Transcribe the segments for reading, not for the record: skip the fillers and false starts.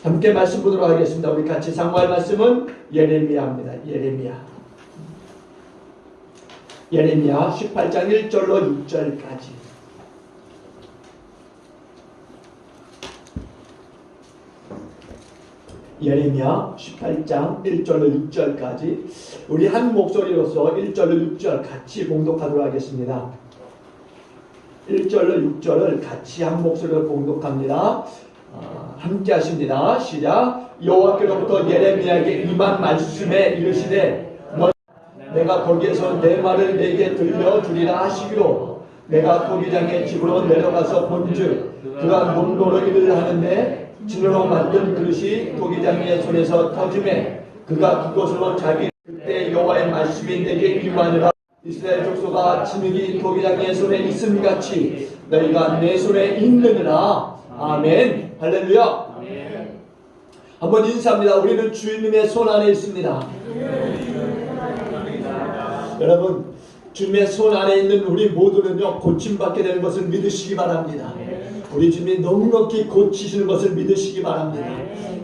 함께 말씀 보도록 하겠습니다. 우리 같이 상고할 말씀은 예레미야입니다. 예레미야 18장 1절로 6절까지. 예레미야 18장 1절로 6절까지 우리 한 목소리로서 1절로 6절 같이 봉독하도록 하겠습니다. 1절로 6절을 같이 한 목소리로 봉독합니다. 함께 하십니다. 시작. 여호와께로부터 예레미야에게 임한 말씀에 이르시되 내가 거기에서 내 말을 내게 들려주리라 하시기로 내가 토기장의 집으로 내려가서 본즉 그가 농도로 일을 하는데 진으로 만든 그릇이 토기장의 손에서 터지매 그가 그것으로 자기 그때 여호와의 말씀이 내게 임하니라. 이스라엘 족속아 진흙이 토기장의 손에 있음 같이 너희가 내 손에 있느니라. 아멘. 할렐루야. 한번 인사합니다. 우리는 주님의 손 안에 있습니다. 여러분, 주님의 손 안에 있는 우리 모두는요 고침받게 되는 것을 믿으시기 바랍니다. 우리 주님이 넉넉히 고치시는 것을 믿으시기 바랍니다.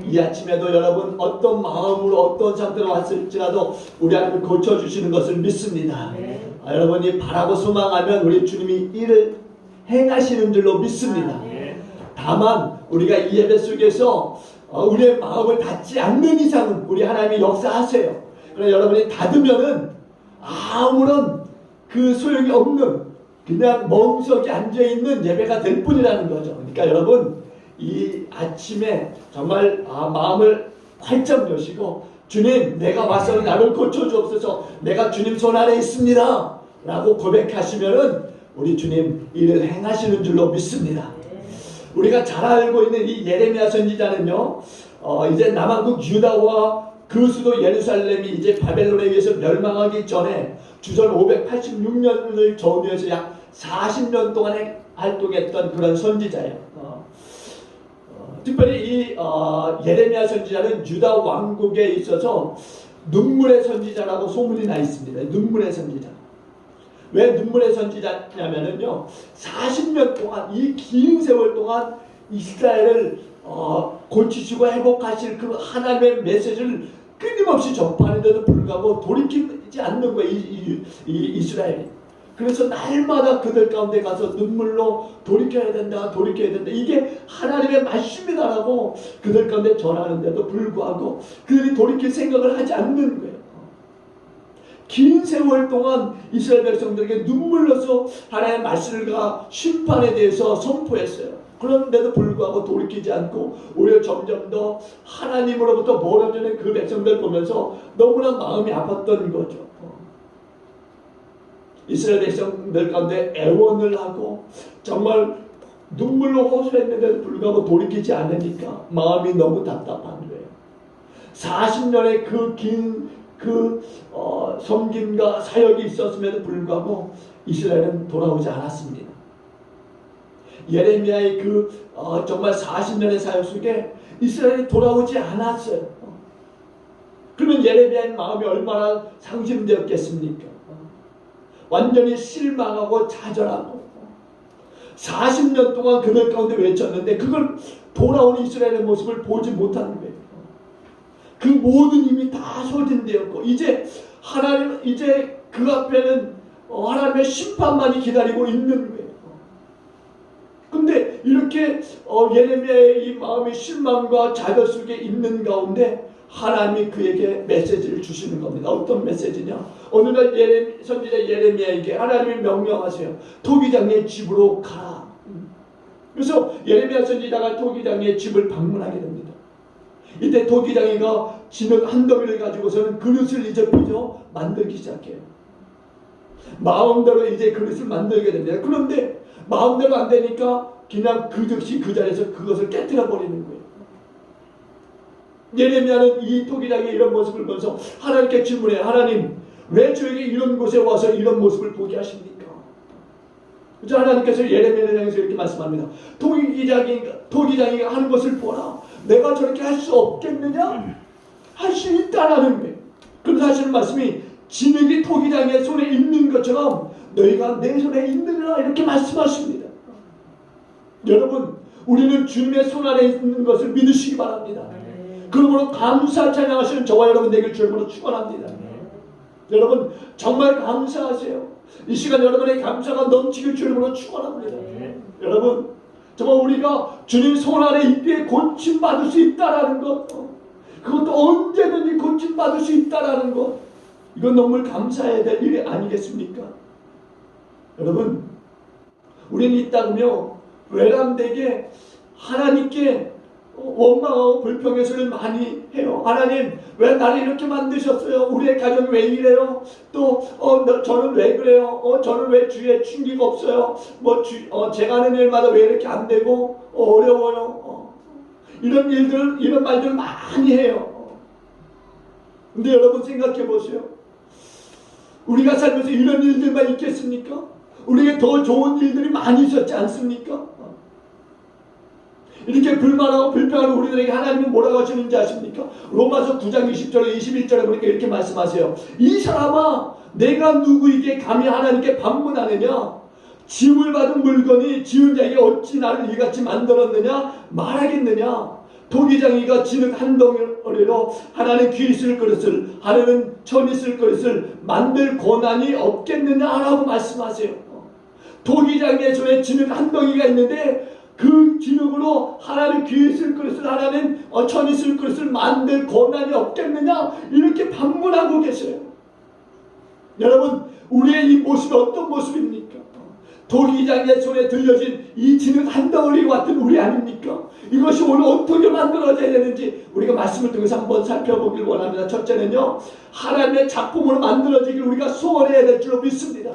이 아침에도 여러분 어떤 마음으로 어떤 상태로 왔을지라도 우리 하나님 고쳐주시는 것을 믿습니다. 여러분이 바라고 소망하면 우리 주님이 일을 행하시는 줄로 믿습니다. 다만 우리가 이 예배 속에서 우리의 마음을 닫지 않는 이상은 우리 하나님이 역사하세요. 그러나 여러분이 닫으면은 아무런 그 소용이 없는 그냥 멍석에 앉아있는 예배가 될 뿐이라는 거죠. 그러니까 여러분 이 아침에 정말 마음을 활짝 여시고 주님 내가 와서 나를 고쳐주옵소서 내가 주님 손 아래 있습니다 라고 고백하시면은 우리 주님 일을 행하시는 줄로 믿습니다. 우리가 잘 알고 있는 이 예레미야 선지자는요 이제 남한국 유다와 그 수도 예루살렘이 이제 바벨론에 의해서 멸망하기 전에 주전 586년을 전후해서 약 40년 동안에 활동했던 그런 선지자예요. 특별히 이 예레미야 선지자는 유다 왕국에 있어서 눈물의 선지자라고 소문이 나 있습니다. 눈물의 선지자. 왜 눈물의 선지자냐면요 40년 동안 이 긴 세월 동안 이스라엘을 고치시고 회복하실 그 하나님의 메시지를 끊임없이 전파하는데도 불구하고 돌이키지 않는 거예요. 이 이스라엘이. 그래서 날마다 그들 가운데 가서 눈물로 돌이켜야 된다 이게 하나님의 말씀이다라고 그들 가운데 전하는데도 불구하고 그들이 돌이킬 생각을 하지 않는 거예요. 긴 세월 동안 이스라엘 백성들에게 눈물로서 하나님의 말씀과 심판에 대해서 선포했어요. 그런데도 불구하고 돌이키지 않고 오히려 점점 더 하나님으로부터 멀어지는 그 백성들 보면서 너무나 마음이 아팠던 거죠. 이스라엘 백성들 가운데 애원을 하고 정말 눈물로 호소했는데도 불구하고 돌이키지 않으니까 마음이 너무 답답한 거예요. 40년의 그 긴 섬김과 사역이 있었음에도 불구하고 이스라엘은 돌아오지 않았습니다. 예레미야의 정말 40년의 사역 속에 이스라엘이 돌아오지 않았어요. 그러면 예레미야의 마음이 얼마나 상심되었겠습니까? 완전히 실망하고 좌절하고 40년 동안 그들 가운데 외쳤는데 그걸 돌아온 이스라엘의 모습을 보지 못하는 거예요. 그 모든 힘이 다 소진되었고 이제 그 앞에는 하나님의 심판만이 기다리고 있는 거예요. 근데 이렇게 예레미야의 이 마음의 실망과 좌절 속에 있는 가운데 하나님이 그에게 메시지를 주시는 겁니다. 어떤 메시지냐? 어느 날 선지자 예레미야에게 하나님이 명령하세요. 토기장의 집으로 가라. 그래서 예레미야 선지자가 토기장의 집을 방문하게 됩니다. 이때 토기장이가 진흙 한 덩이를 가지고서는 그릇을 이제 빚어 만들기 시작해요. 마음대로 이제 그릇을 만들게 됩니다. 그런데 마음대로 안 되니까 그냥 그 즉시 그 자리에서 그것을 깨뜨려 버리는 거예요. 예레미야는 이 토기장의 이런 모습을 보면서 하나님께 질문해요. 하나님 왜 저에게 이런 곳에 와서 이런 모습을 보게 하십니까? 그래서 하나님께서 예레미야를 향해서 이렇게 말씀합니다. 토기장이가 하는 것을 보라. 내가 저렇게 할 수 없겠느냐? 할 수 있다라는 거예요. 그래서 하시는 말씀이 진흙이 토기장의 손에 있는 것처럼 너희가 내 손에 있느니라 이렇게 말씀하십니다. 여러분 우리는 주님의 손 안에 있는 것을 믿으시기 바랍니다. 그러므로 감사 찬양하시는 저와 여러분 되길 주님으로 축원합니다. 여러분 정말 감사하세요. 이 시간 여러분의 감사가 넘치길 주님으로 축원합니다. 여러분 정말 우리가 주님 손 안에 있기에 고침받을 수 있다라는 것, 그것도 언제든지 고침받을 수 있다라는 것, 이건 너무 감사해야 될 일이 아니겠습니까? 여러분 우리는 있다며 외람되게 하나님께 원망하고 불평의 소리를 많이 해요. 하나님 왜 나를 이렇게 만드셨어요? 우리의 가정이 왜 이래요? 또 저는 왜 그래요? 저는 왜 주위에 충기가 없어요? 제가 하는 일마다 왜 이렇게 안 되고 어려워요? 이런 일들, 이런 말들 많이 해요. 근데 여러분 생각해 보세요. 우리가 살면서 이런 일들만 있겠습니까? 우리에게 더 좋은 일들이 많이 있었지 않습니까? 이렇게 불만하고 불평하는 우리들에게 하나님은 뭐라고 하시는지 아십니까? 로마서 9장 20절에 21절에 보니까 이렇게 말씀하세요. 이 사람아 내가 누구에게 감히 하나님께 반문하느냐? 지음을 받은 물건이 지은 자에게 어찌 나를 이같이 만들었느냐 말하겠느냐? 토기장이가 진흙 한 덩어리로 하나는 귀 있을 그릇을 하나는 천 있을 그릇을 만들 권한이 없겠느냐라고 말씀하세요. 토기장의 손에 진흙 한 덩이가 있는데 그 진흙으로 하나는 귀 있을 그릇을 하나는 천 있을 그릇을 만들 권한이 없겠느냐 이렇게 반문하고 계세요. 여러분 우리의 이 모습이 어떤 모습입니까? 도기장의 손에 들려진 이 진흙 한 덩어리와 같은 우리 아닙니까? 이것이 오늘 어떻게 만들어져야 되는지 우리가 말씀을 통해서 한번 살펴보길 원합니다. 첫째는요, 하나님의 작품으로 만들어지길 우리가 소원해야 될 줄로 믿습니다.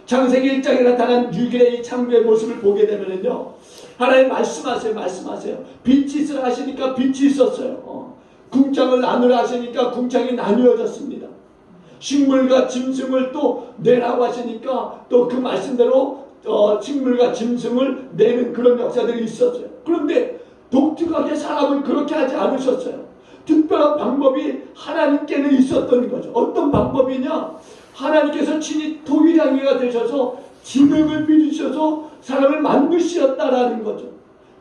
창세기 1장에 나타난 6일의 이 창조의 모습을 보게 되면요, 하나님 말씀하세요. 빛이 있으라 하시니까 빛이 있었어요. 궁창을 나누라 하시니까 궁창이 나뉘어졌습니다. 식물과 짐승을 또 내라고 하시니까 또 그 말씀대로 식물과 짐승을 내는 그런 역사들이 있었어요. 그런데 독특하게 사람은 그렇게 하지 않으셨어요. 특별한 방법이 하나님께는 있었던 거죠. 어떤 방법이냐? 하나님께서 친히 토기장이가 되셔서 진흙을 빚으셔서 사람을 만드셨다라는 거죠.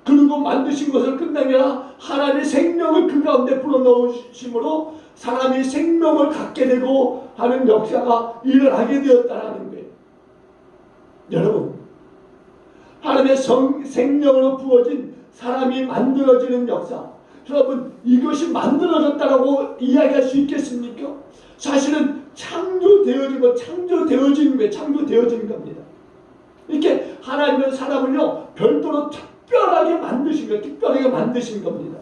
그리고 만드신 것을 끝난 게 아니라 하나님의 생명을 그 가운데 불어넣으심으로 사람이 생명을 갖게 되고 하는 역사가 일어나게 되었다라는 거예요. 여러분, 하나님의 생명으로 부어진 사람이 만들어지는 역사, 여러분 이것이 만들어졌다라고 이야기할 수 있겠습니까? 사실은 창조되어진 겁니다. 이렇게 하나님은 사람을요 별도로 특별하게 만드신 겁니다.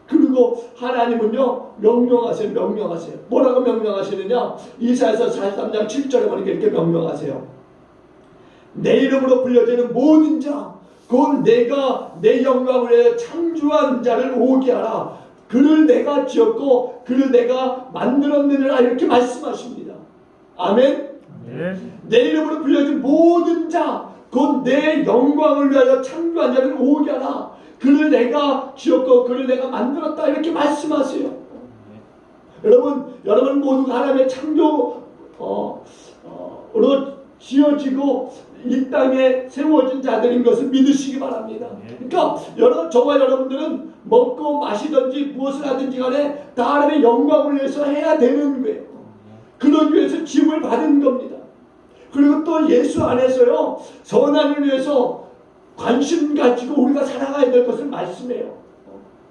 그리고 하나님은요 명령하세요. 뭐라고 명령하시느냐? 이사야서 43장 7절에 보니까 이렇게 명령하세요. 내 이름으로 불려지는 모든 자 곧 내가 내 영광을 위해 창조한 자를 오게 하라. 그를 내가 지었고 그를 내가 만들었느니라 이렇게 말씀하십니다. 아멘. 내 이름으로 불려진 모든 자 곧 내 영광을 위하여 창조한 자를 오게 하라. 그를 내가 지었고 그를 내가 만들었다 이렇게 말씀하세요. 여러분 모두가 하나님의 창조로 지어지고 이 땅에 세워진 자들인 것을 믿으시기 바랍니다. 그러니까 저와 여러분들은 먹고 마시든지 무엇을 하든지 간에 다 하나님의 영광을 위해서 해야 되는 거예요. 그러기 위해서 지음을 받은 겁니다. 그리고 또 예수 안에서요 선한 일을 위해서 관심 가지고 우리가 살아가야 될 것을 말씀해요.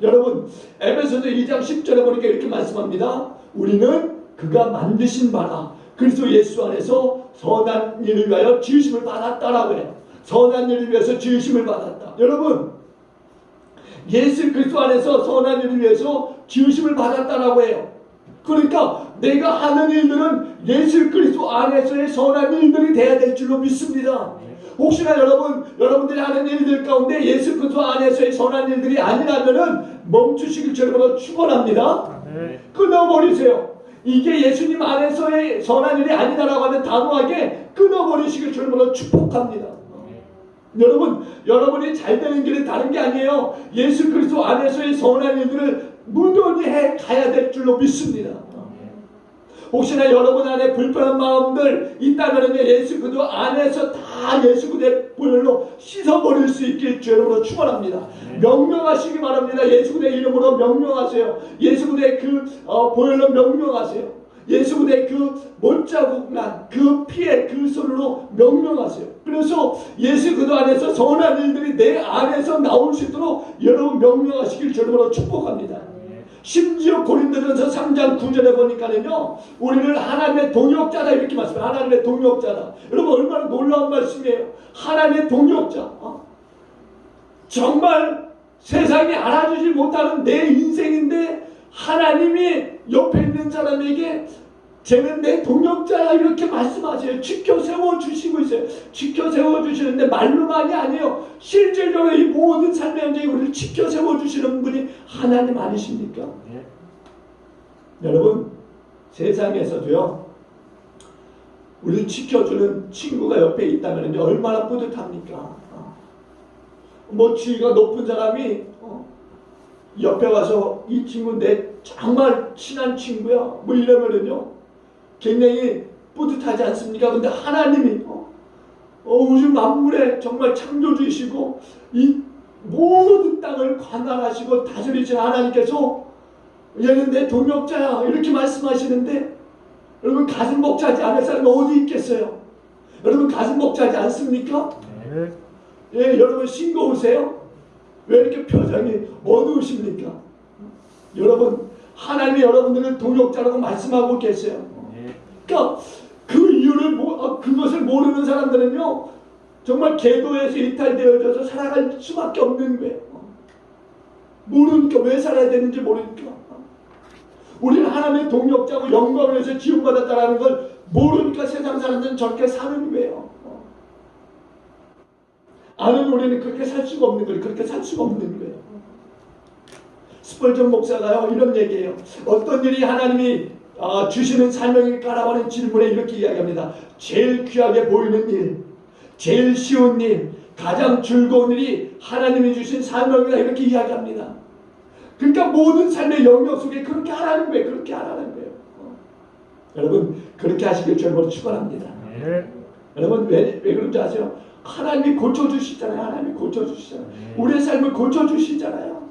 여러분 에베소서 2장 10절에 보니까 이렇게 말씀합니다. 우리는 그가 만드신 바라 그리스도 예수 안에서 선한 일을 위하여 지으심을 받았다라고 해요. 선한 일을 위해서 지으심을 받았다. 여러분 예수 그리스도 안에서 선한 일을 위해서 지으심을 받았다라고 해요. 그러니까 내가 하는 일들은 예수 그리스도 안에서의 선한 일들이 돼야 될 줄로 믿습니다. 혹시나 여러분들이 하는 일들 가운데 예수 그리스도 안에서의 선한 일들이 아니라면은 멈추시길 주님으로 축원합니다. 끊어버리세요. 이게 예수님 안에서의 선한 일이 아니다라고 하는 단호하게 끊어버리시길 주님으로 축복합니다. 여러분이 잘 되는 길은 다른 게 아니에요. 예수 그리스도 안에서의 선한 일들을 무던히 해 가야 될 줄로 믿습니다. 혹시나 여러분 안에 불편한 마음들 있다면 예수 그리스도 안에서 다 예수 그리스도의 보혈로 씻어버릴 수 있길 주님으로 축원합니다. 명령하시기 바랍니다. 예수 그리스도의 이름으로 명령하세요. 예수 그리스도의 그 보혈로 명령하세요. 예수 그리스도의 그 못자국난 그 피의 그 손으로 명령하세요. 그래서 예수 그리스도 안에서 선한 일들이 내 안에서 나올 수 있도록 여러분 명령하시길 주님으로 축복합니다. 심지어 고린도전서 3장 9절에 보니까는요, 우리를 하나님의 동역자다 이렇게 말씀해요. 하나님의 동역자다. 여러분 얼마나 놀라운 말씀이에요. 하나님의 동역자. 정말 세상이 알아주지 못하는 내 인생인데 하나님이 옆에 있는 사람에게 쟤는 내 동역자야 이렇게 말씀하세요. 지켜 세워주시고 있어요. 지켜 세워주시는데 말로만이 아니에요. 실질적으로 이 모든 삶의 현장에 우리를 지켜 세워주시는 분이 하나님 아니십니까? 네. 여러분 세상에서도요, 우리를 지켜주는 친구가 옆에 있다면 얼마나 뿌듯합니까? 뭐 지위가 높은 사람이 옆에 와서 이 친구 내 정말 친한 친구야 뭐 이러면은요 굉장히 뿌듯하지 않습니까? 근데 하나님이 우주 만물에 정말 창조주이시고 이 모든 땅을 관할하시고 다스리신 하나님께서 얘는 내 동역자야 이렇게 말씀하시는데 여러분 가슴 벅차지 않을 사람이 어디 있겠어요? 여러분 가슴 벅차지 않습니까? 네. 예, 여러분 싱거우세요? 왜 이렇게 표정이 어두우십니까? 여러분 하나님이 여러분들을 동역자라고 말씀하고 계세요. 그러니까 그 이유를 그것을 모르는 사람들은요 정말 계도에서 이탈되어져서 살아갈 수밖에 없는 거예요. 모르니까 왜 살아야 되는지 모르니까. 우리는 하나님의 동역자고 영광을 위해서 지원받았다는 걸 모르니까 세상 사람들은 저렇게 사는 거예요. 아는 우리는 그렇게 살 수가 없는 거예요. 그렇게 살 수가 없는 거예요. 스펄전 목사가요 이런 얘기예요. 어떤 일이 하나님이 주시는 사명일까라고 하는 질문에 이렇게 이야기합니다. 제일 귀하게 보이는 일, 제일 쉬운 일, 가장 즐거운 일이 하나님이 주신 사명이다 이렇게 이야기합니다. 그러니까 모든 삶의 영역 속에 그렇게 하라는 거예요. 그렇게 하라는 거예요. 여러분 그렇게 하시길 주님으로 축원합니다. 여러분 왜 그런지 아세요? 하나님이 고쳐주시잖아요. 하나님이 고쳐주시잖아요. 우리의 삶을 고쳐주시잖아요.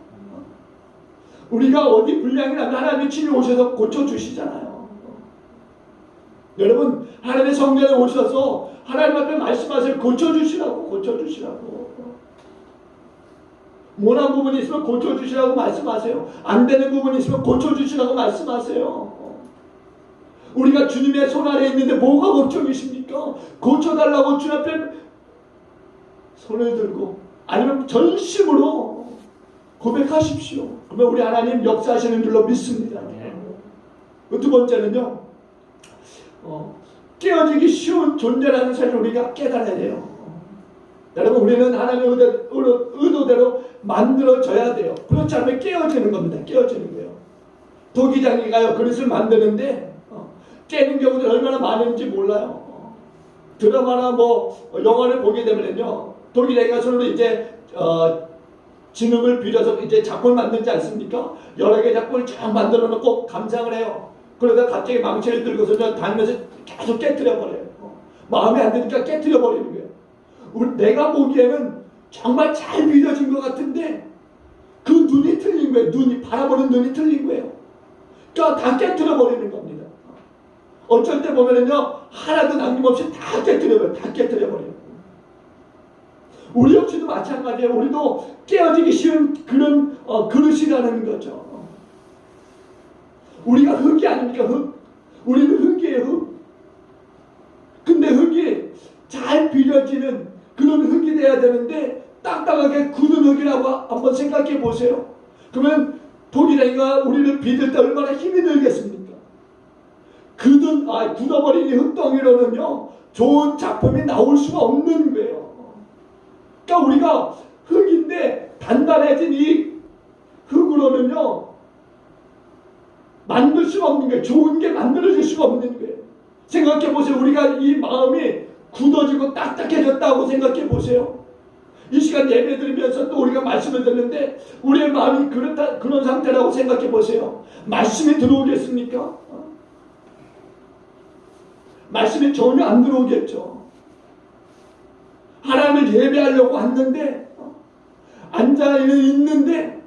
우리가 어디 불량이 나면 하나님이 친히 오셔서 고쳐주시잖아요. 여러분 하나님의 성전에 오셔서 하나님 앞에 말씀하세요. 고쳐주시라고. 모난 부분이 있으면 고쳐주시라고 말씀하세요. 안 되는 부분이 있으면 고쳐주시라고 말씀하세요. 우리가 주님의 손 아래에 있는데 뭐가 걱정이십니까? 고쳐달라고 주님 앞에 손을 들고 아니면 전심으로 고백하십시오. 그러면 우리 하나님 역사하시는 줄로 믿습니다. 두 번째는요, 깨어지기 쉬운 존재라는 사실을 우리가 깨달아야 돼요. 여러분 우리는 하나님의 의도대로 만들어져야 돼요. 그렇지 않으면 깨어지는 겁니다. 깨어지는 거예요. 도기장이가요 그릇을 만드는데 깨는 경우는 얼마나 많은지 몰라요. 드라마나 뭐 영화를 보게 되면요 도기장이가 손으로 이제 진흙을 빌려서 이제 작품을 만들지 않습니까? 여러 개의 작품을 쫙 만들어 놓고 감상을 해요. 그러다 갑자기 망치를 들고서 다니면서 계속 깨트려 버려요. 마음에 안 드니까 깨트려 버리는 거예요. 내가 보기에는 정말 잘 빚어진 것 같은데 그 눈이 틀린 거예요. 바라보는 눈이 틀린 거예요. 그러니까 다 깨트려 버리는 겁니다. 어쩔 때 보면은요 하나도 남김없이 다 깨트려 버려요. 다 깨트려 버려요. 우리 역시도 마찬가지예요. 우리도 깨어지기 쉬운 그런 그릇이라는 거죠. 우리가 흙이 아닙니까? 흙. 우리는 흙이에요. 흙. 근데 흙이 잘 빚어지는 그런 흙이 돼야 되는데 딱딱하게 굳은 흙이라고 한번 생각해 보세요. 그러면 도기장이가 우리를 빚을 때 얼마나 힘이 들겠습니까? 굳어버린 이 흙덩이로는요 좋은 작품이 나올 수가 없는 거예요. 그러니까 우리가 흙인데 단단해진 이 흙으로는요 만들 수가 없는 거예요. 좋은 게 만들어질 수가 없는 거예요. 생각해 보세요. 우리가 이 마음이 굳어지고 딱딱해졌다고 생각해 보세요. 이 시간 예배 드리면서 또 우리가 말씀을 듣는데 우리의 마음이 그런 상태라고 생각해 보세요. 말씀이 들어오겠습니까? 말씀이 들어오겠습니까? 여러분, 여러분, 우리가 하나님의 동역자고 영광을 위해서 지원받았다는 걸 모르니까 세상 사람들은 저렇게 사는 거예요. 말씀이 전혀 안 들어오겠죠. 하나님을 예배하려고 왔는데 앉아있는데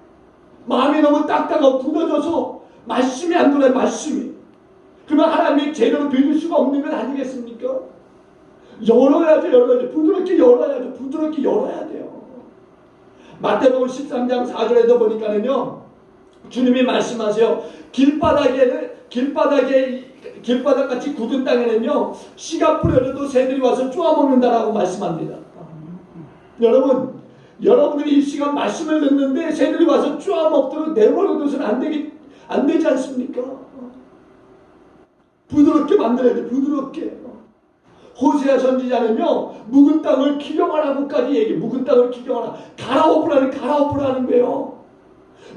마음이 너무 딱딱하고 굳어져서 말씀이 안 들어요. 말씀이. 그러면 하나님이 제대로 빌릴 수가 없는 건 아니겠습니까? 열어야죠. 열어야죠. 부드럽게 열어야죠. 부드럽게 열어야 돼요. 마태복음 13장 4절에도 보니까는요, 주님이 말씀하세요. 길바닥같이 굳은 땅에는요, 씨가 뿌려져도 새들이 와서 쪼아먹는다라고 말씀합니다. 여러분, 여러분들이 이 시간 말씀을 듣는데 새들이 와서 쪼아먹도록 내버려둬서는 안 되지 않습니까? 부드럽게 만들어야 돼. 부드럽게. 호세아 선지자는요, 묵은 땅을 기경하라고까지 얘기해. 묵은 땅을 기경하라. 갈아엎으라는 거예요.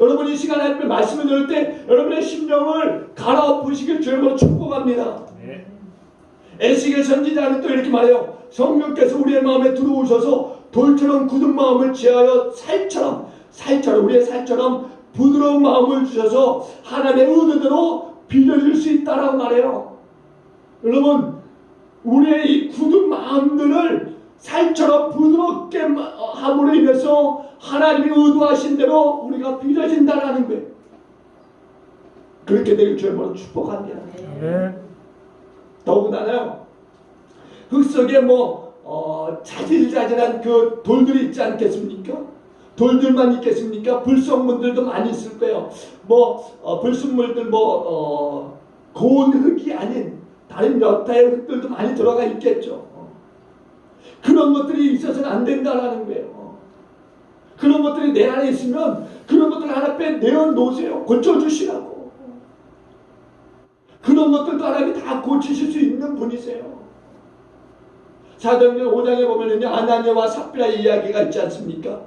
여러분 이 시간에 하나님의 말씀을 들을 때 여러분의 심령을 갈아엎으시길 주님으로 축복합니다. 네. 에스겔 선지자는 또 이렇게 말해요. 성령께서 우리의 마음에 들어오셔서 돌처럼 굳은 마음을 지하여 우리의 살처럼 부드러운 마음을 주셔서 하나님의 의도대로 빌려줄 수 있다라고 말해요. 여러분, 우리의 이 굳은 마음들을 살처럼 부드럽게 함으로 인해서 하나님이 의도하신 대로 우리가 빌려진다라는 거예요. 그렇게 되길 주님으로 축복합니다. 네. 더군다나요, 흙 속에 자질자질한 그 돌들이 있지 않겠습니까? 돌들만 있겠습니까? 불순물들도 많이 있을 거예요. 불순물들 고운 흙이 아닌 다른 여타의 흙들도 많이 들어가 있겠죠. 그런 것들이 있어서는 안 된다라는 거예요. 그런 것들이 내 안에 있으면 그런 것들 하나님께 내어놓으세요. 고쳐주시라고. 그런 것들도 하나님이 다 고치실 수 있는 분이세요. 사도행전 5장에 보면은요, 아나니아와 삽비라의 이야기가 있지 않습니까?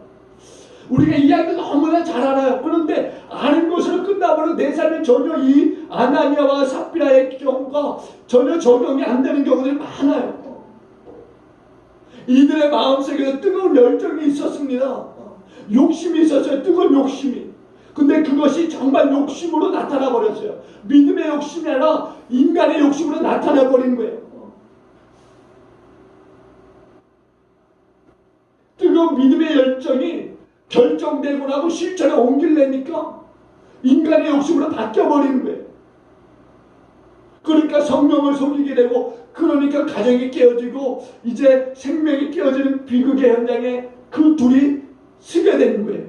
우리가 이야기를 너무나 잘 알아요. 그런데 아는 것으로 끝나버려 내 삶에 전혀 이 아나니아와 삽비라의 경우가 전혀 적용이 안 되는 경우들이 많아요. 이들의 마음속에서 뜨거운 열정이 있었습니다. 욕심이 있었어요. 뜨거운 욕심이. 근데 그것이 정말 욕심으로 나타나 버렸어요. 믿음의 욕심이 아니라 인간의 욕심으로 나타나 버린 거예요. 뜨거운 믿음의 열정이 결정되고 나고 실천에 옮기려니까 인간의 욕심으로 바뀌어버리는 거예요. 그러니까 성령을 속이게 되고, 그러니까 가정이 깨어지고 이제 생명이 깨어지는 비극의 현장에 그 둘이 쓰게 되는 거예요.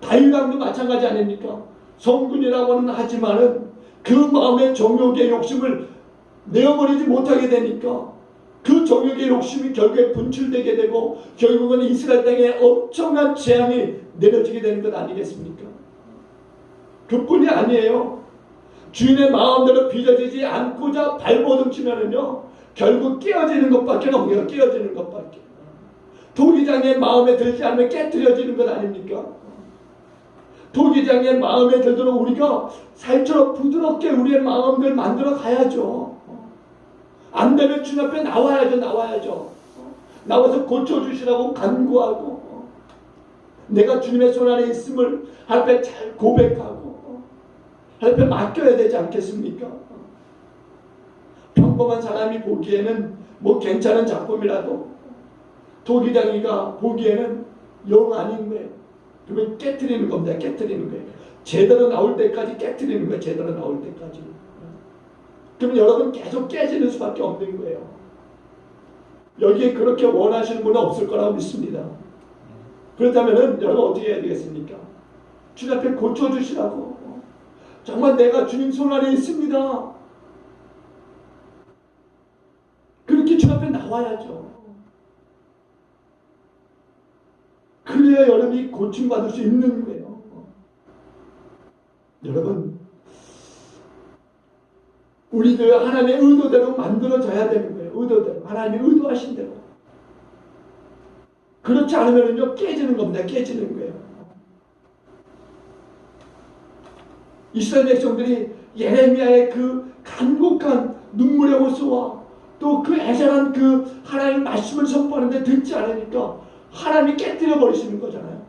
다윗왕도 마찬가지 아닙니까? 성군이라고는 하지만은 그 마음의 정욕의 욕심을 내어버리지 못하게 되니까 그 정욕의 욕심이 결국에 분출되게 되고 결국은 이스라엘 땅에 엄청난 재앙이 내려지게 되는 것 아니겠습니까? 그뿐이 아니에요. 주인의 마음대로 빚어지지 않고자 발버둥 치면은요, 결국 깨어지는 것밖에 없어요. 깨어지는 것밖에. 도기장의 마음에 들지 않으면 깨트려지는 것 아닙니까? 도기장의 마음에 들도록 우리가 살처럼 부드럽게 우리의 마음을 만들어 가야죠. 안 되면 주님 앞에 나와야죠. 나와서 고쳐주시라고 간구하고, 내가 주님의 손 안에 있음을 하나님 앞에 잘 고백하고 하나님 앞에 맡겨야 되지 않겠습니까? 평범한 사람이 보기에는 괜찮은 작품이라도 도기장이가 보기에는 영 아닌 거예요. 그러면 깨트리는 겁니다. 깨트리는 거예요. 제대로 나올 때까지 깨트리는 거예요. 제대로 나올 때까지. 그러면 여러분 계속 깨지는 수밖에 없는 거예요. 여기에 그렇게 원하시는 분은 없을 거라고 믿습니다. 그렇다면 여러분 어떻게 해야 되겠습니까? 주님 앞에 고쳐주시라고. 정말 내가 주님 손 안에 있습니다. 그렇게 주님 앞에 나와야죠. 그래야 여러분이 고침받을 수 있는 거예요. 여러분, 우리들 하나님의 의도대로 만들어져야 되는 거예요. 의도대로. 하나님이 의도하신 대로. 그렇지 않으면요, 깨지는 겁니다. 깨지는 거예요. 이스라엘 백성들이 예레미야의 그 간곡한 눈물의 호소와 또 그 애절한 그 하나님의 말씀을 선포하는데 듣지 않으니까 하나님이 깨뜨려 버리시는 거잖아요.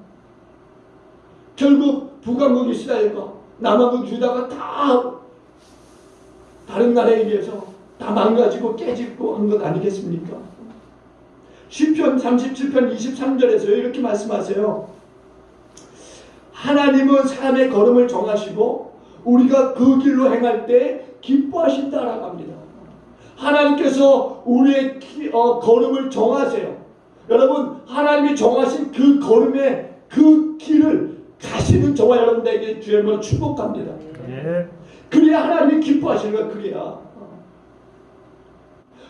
결국 북왕국 이스라엘과 남왕국 유다가 다 다른 나라에 비해서 다 망가지고 깨지고 한 것 아니겠습니까? 시편 37편 23절에서 이렇게 말씀하세요. 하나님은 사람의 걸음을 정하시고 우리가 그 길로 행할 때 기뻐하신다라고 합니다. 하나님께서 우리의 걸음을 정하세요. 여러분, 하나님이 정하신 그 걸음의 그 길을 가시는 저와 여러분들에게 주님을 축복합니다. 그래야 하나님이 기뻐하시는 거야. 그래야.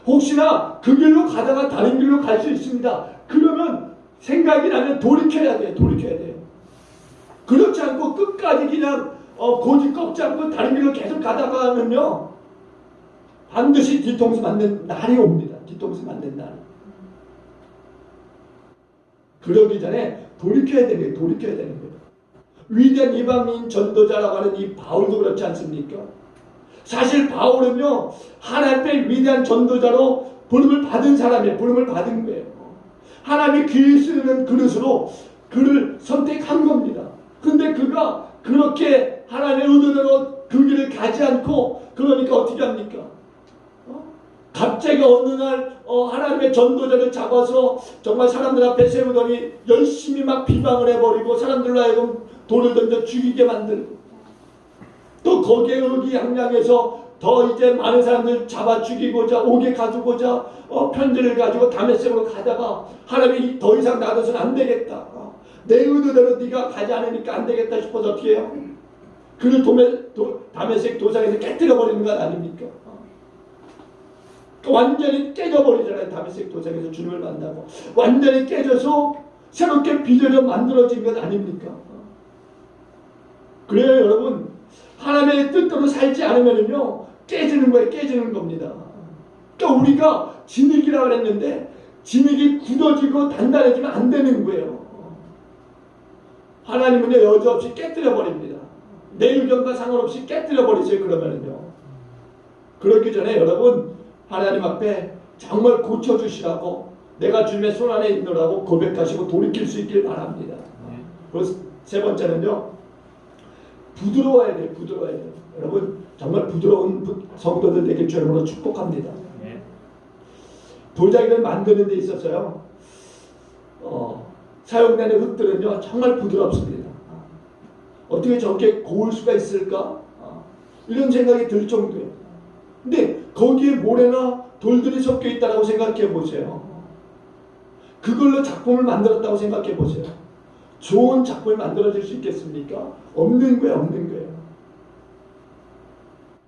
혹시나 그 길로 가다가 다른 길로 갈 수 있습니다. 그러면 생각이 나면 돌이켜야 돼요. 돌이켜야 돼요. 그렇지 않고 끝까지 그냥 고집 꺾지 않고 다른 길로 계속 가다가는요, 반드시 뒤통수 맞는 날이 옵니다. 뒤통수 맞는 날. 그러기 전에 돌이켜야 되는 거예요. 돌이켜야 되는 거예요. 위대한 이방인 전도자라고 하는 이 바울도 그렇지 않습니까? 사실 바울은요, 하나님의 위대한 전도자로 부름을 받은 사람이에요. 부름을 받은 거예요. 하나님이 귀히 쓰는 그릇으로 그를 선택한 겁니다. 근데 그가 그렇게 하나님의 의도대로 그 길을 가지 않고, 그러니까 어떻게 합니까? 갑자기 어느 날 하나님의 전도자를 잡아서 정말 사람들 앞에 세우더니 열심히 막 비방을 해버리고 사람들로 하여금 돌을 던져 죽이게 만들고, 또 거기에 의기양양해서 더 이제 많은 사람들 잡아 죽이고자 오게 가두고자 편지를 가지고 다메섹으로 가다가 하나님이 더 이상 놔둬서는 안 되겠다. 내 의도대로 네가 가지 않으니까 안 되겠다 싶어서 어떻게 해요? 그를 다메섹 도상에서 깨뜨려 버리는 것 아닙니까? 완전히 깨져버리잖아요. 다메섹 도상에서 주님을 만나고 완전히 깨져서 새롭게 빚어져 만들어진 것 아닙니까? 그래요, 여러분. 하나님의 뜻대로 살지 않으면요, 깨지는 거예요. 깨지는 겁니다. 그러니까 우리가 진흙이라고 했는데 진흙이 굳어지고 단단해지면 안 되는 거예요. 하나님은요, 여지없이 깨뜨려 버립니다. 내 의견과 상관없이 깨뜨려 버리세요. 그러면은요. 그렇기 전에 여러분, 하나님 앞에 정말 고쳐주시라고, 내가 주님의 손 안에 있노라고 고백하시고 돌이킬 수 있길 바랍니다. 그래서 세 번째는요, 부드러워야 돼요. 부드러워야 돼요. 여러분, 정말 부드러운 성도들 되길 주님으로 축복합니다. 도자기를 만드는 데 있어서요, 사용되는 흙들은요 정말 부드럽습니다. 어떻게 저렇게 고울 수가 있을까? 이런 생각이 들 정도예요. 근데 거기에 모래나 돌들이 섞여 있다고 생각해 보세요. 그걸로 작품을 만들었다고 생각해 보세요. 좋은 작품을 만들어질 수 있겠습니까? 없는 거예요. 없는 거예요.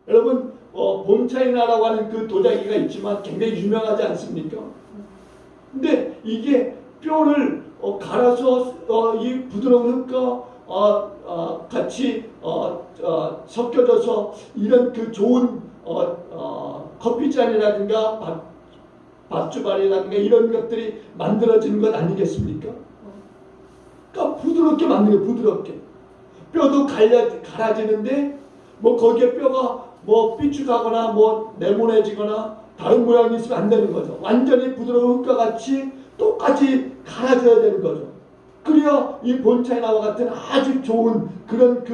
여러분, 본차이나라고 하는 그 도자기가 있지만 굉장히 유명하지 않습니까? 근데 이게 뼈를 갈아서 이 부드러운 흙과 같이 섞여져서 이런 그 좋은 커피잔이라든가 밥주발이라든가 이런 것들이 만들어지는 것 아니겠습니까? 그러니까 부드럽게 만드는 거예요. 부드럽게. 뼈도 갈아지는데 뭐 거기에 뼈가 뭐 삐죽하거나 뭐 네모내지거나 다른 모양이 있으면 안 되는 거죠. 완전히 부드러운 흙과 같이 똑같이 갈아져야 되는 거죠. 그래야 이 본차이나와 같은 아주 좋은 그런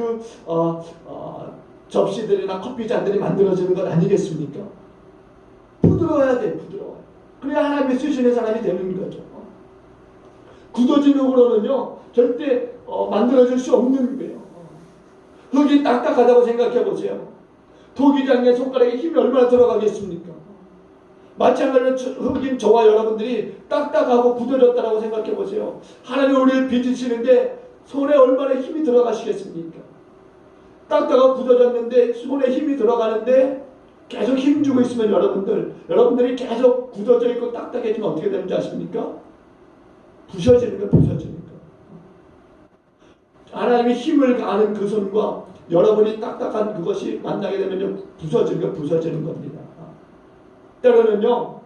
접시들이나 커피잔들이 만들어지는 것 아니겠습니까? 부드러워야 돼. 부드러워. 그래야 하나님의 쓰시는 사람이 되는 거죠. 굳어진 흙으로는요 절대 만들어질 수 없는 거예요. 흙이 딱딱하다고 생각해 보세요. 토기장에 손가락에 힘이 얼마나 들어가겠습니까? 마찬가지로 흙인 저와 여러분들이 딱딱하고 굳어졌다고 생각해 보세요. 하나님 우리를 빚으시는데 손에 얼마나 힘이 들어가시겠습니까? 딱딱하고 굳어졌는데 손에 힘이 들어가는데 계속 힘주고 있으면 여러분들이 계속 굳어져 있고 딱딱해지면 어떻게 되는지 아십니까? 부서지는 거, 부서지는 거. 하나님이 힘을 가하는 그 손과 여러분이 딱딱한 그것이 만나게 되면 부서지는 거, 부서지는 겁니다. 때로는요,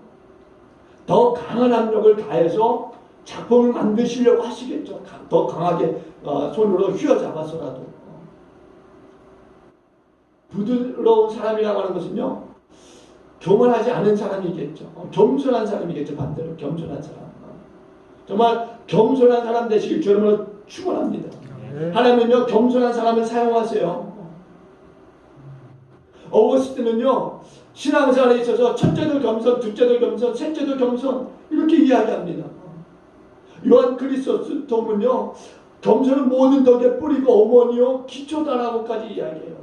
더 강한 압력을 가해서 작품을 만드시려고 하시겠죠. 더 강하게 손으로 휘어잡아서라도. 부드러운 사람이라고 하는 것은요, 교만하지 않은 사람이겠죠. 겸손한 사람이겠죠. 반대로 겸손한 사람. 정말 겸손한 사람 되시길 주님으로 축원합니다. 하나님은요 겸손한 사람을 사용하세요. 어거스틴은요 신앙생활에 있어서 첫째도 겸손, 둘째도 겸손, 셋째도 겸손 이렇게 이야기합니다. 요한 크리소스톰은요 겸손은 모든 덕의 뿌리고 어머니요 기초다라고까지 이야기해요.